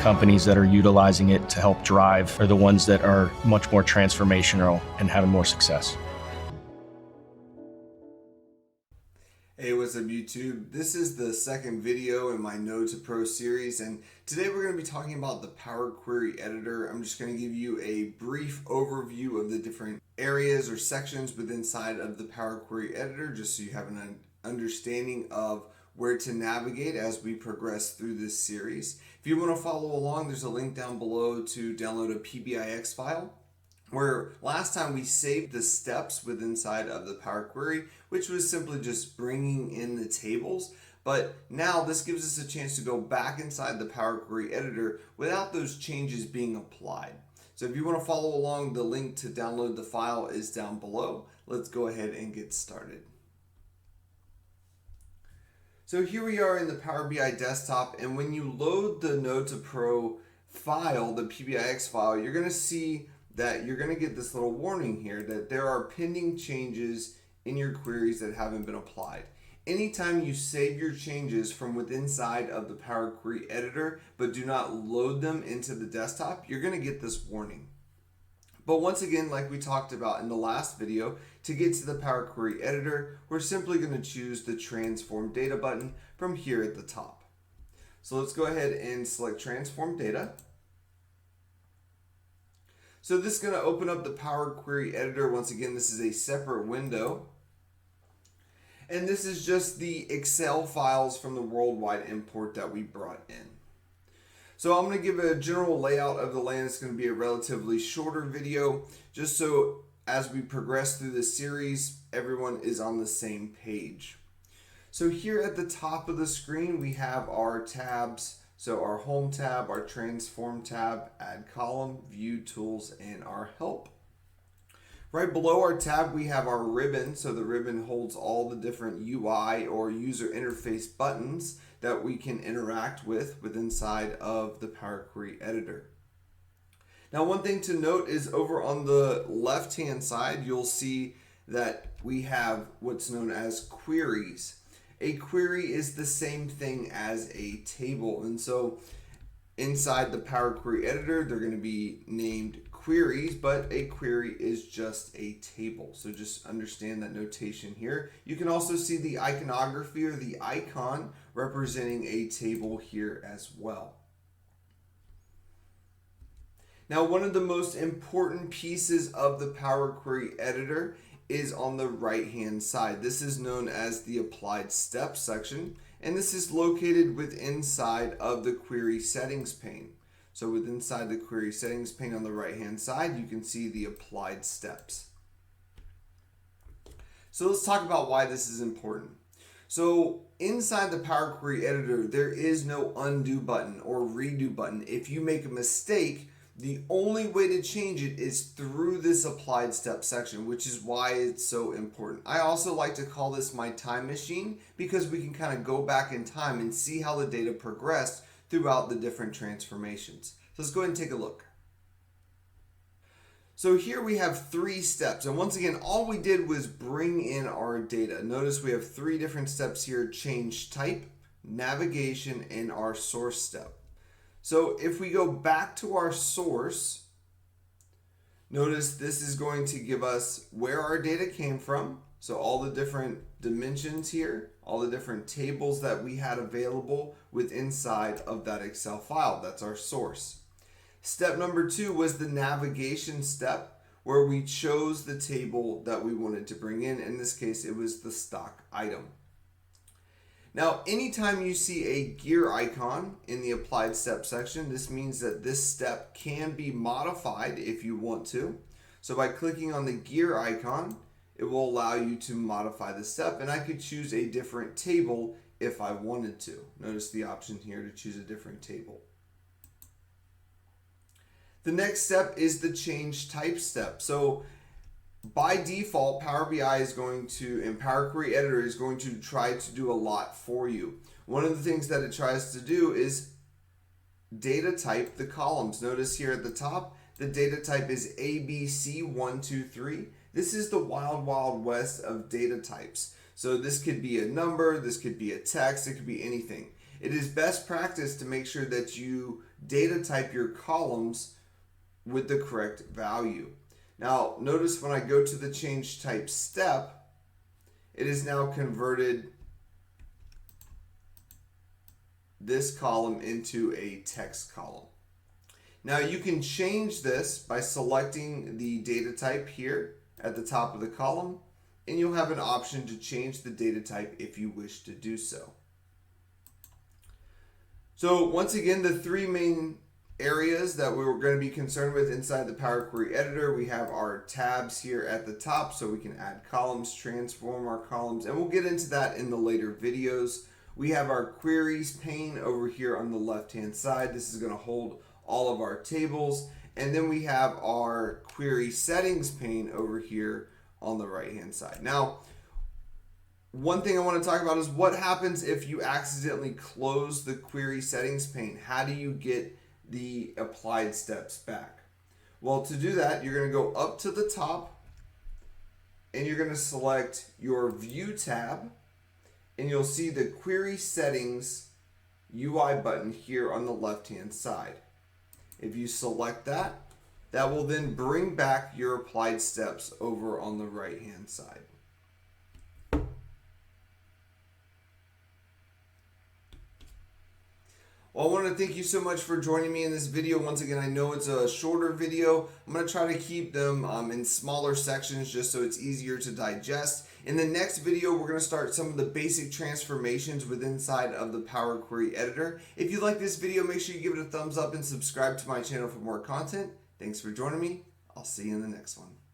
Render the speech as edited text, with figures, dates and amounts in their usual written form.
companies that are utilizing it to help drive are the ones that are much more transformational and having more success. Hey, what's up YouTube? This is the second video in my Node to Pro series, and today we're going to be talking about the Power Query Editor. I'm just going to give you a brief overview of the different areas or sections within inside of the Power Query Editor, just so you have an understanding of where to navigate as we progress through this series. If you want to follow along, there's a link down below to download a PBI file, where last time we saved the steps within inside of the Power Query, which was simply just bringing in the tables. But now this gives us a chance to go back inside the Power Query Editor without those changes being applied. So if you want to follow along, the link to download the file is down below. Let's go ahead and get started. So here we are in the Power BI desktop, and when you load the Node to Pro file, the PBIX file, you're going to see that you're going to get this little warning here that there are pending changes in your queries that haven't been applied. Anytime you save your changes from within inside of the Power Query Editor but do not load them into the desktop, you're going to get this warning. But once again, like we talked about in the last video, to get to the Power Query Editor, we're simply going to choose the Transform Data button from here at the top. So let's go ahead and select Transform Data. So this is going to open up the Power Query Editor. Once again, this is a separate window. And this is just the Excel files from the worldwide import that we brought in. So I'm going to give a general layout of the land. It's going to be a relatively shorter video, just so as we progress through this series, everyone is on the same page. So here at the top of the screen, we have our tabs. So our Home tab, our Transform tab, Add Column, View Tools, and our Help. Right below our tab, we have our ribbon. So the ribbon holds all the different UI or user interface buttons that we can interact with inside of the Power Query Editor. Now, one thing to note is over on the left-hand side, you'll see that we have what's known as queries. A query is the same thing as a table, and so inside the Power Query Editor, they're going to be named queries, but a query is just a table. So just understand that notation here. You can also see the iconography or the icon representing a table here as well. Now, one of the most important pieces of the Power Query Editor is on the right hand side. This is known as the Applied Steps section, and this is located within inside of the Query Settings pane. So within inside the Query Settings pane on the right hand side, you can see the Applied Steps. So let's talk about why this is important. So inside the Power Query Editor, there is no undo button or redo button. If you make a mistake, the only way to change it is through this Applied Step section, which is why it's so important. I also like to call this my time machine because we can kind of go back in time and see how the data progressed throughout the different transformations. So let's go ahead and take a look. So here we have 3 steps, and once again, all we did was bring in our data. Notice we have 3 different steps here: change type, navigation, and our source step. So if we go back to our source, notice this is going to give us where our data came from. So all the different dimensions here, all the different tables that we had available within inside of that Excel file. That's our source. Step number 2 was the navigation step, where we chose the table that we wanted to bring in. In this case, it was the stock item. Now, anytime you see a gear icon in the Applied Step section, this means that this step can be modified if you want to. So by clicking on the gear icon, it will allow you to modify the step, and I could choose a different table if I wanted to. Notice the option here to choose a different table. The next step is the change type step. So by default, Power BI is going to, and Power Query Editor is going to try to do a lot for you. One of the things that it tries to do is data type the columns. Notice here at the top, the data type is ABC123. This is the wild, wild west of data types. So this could be a number, this could be a text, it could be anything. It is best practice to make sure that you data type your columns with the correct value. Now, notice when I go to the change type step, it is now converted this column into a text column. Now you can change this by selecting the data type here at the top of the column, and you'll have an option to change the data type if you wish to do so. So once again, the three main areas that we were going to be concerned with inside the Power Query Editor, we have our tabs here at the top so we can add columns, transform our columns, and we'll get into that in the later videos. We have our queries pane over here on the left hand side. This is going to hold all of our tables, and then we have our query settings pane over here on the right hand side. Now, one thing I want to talk about is what happens if you accidentally close the query settings pane. How do you get the applied steps back? Well, to do that, you're going to go up to the top and you're going to select your View tab, and you'll see the Query Settings UI button here on the left hand side. If you select that, that will then bring back your applied steps over on the right hand side. Well, I want to thank you so much for joining me in this video. Once again, I know it's a shorter video. I'm going to try to keep them in smaller sections just so it's easier to digest. In the next video, we're going to start some of the basic transformations within inside of the Power Query Editor. If you like this video, make sure you give it a thumbs up and subscribe to my channel for more content. Thanks for joining me. I'll see you in the next one.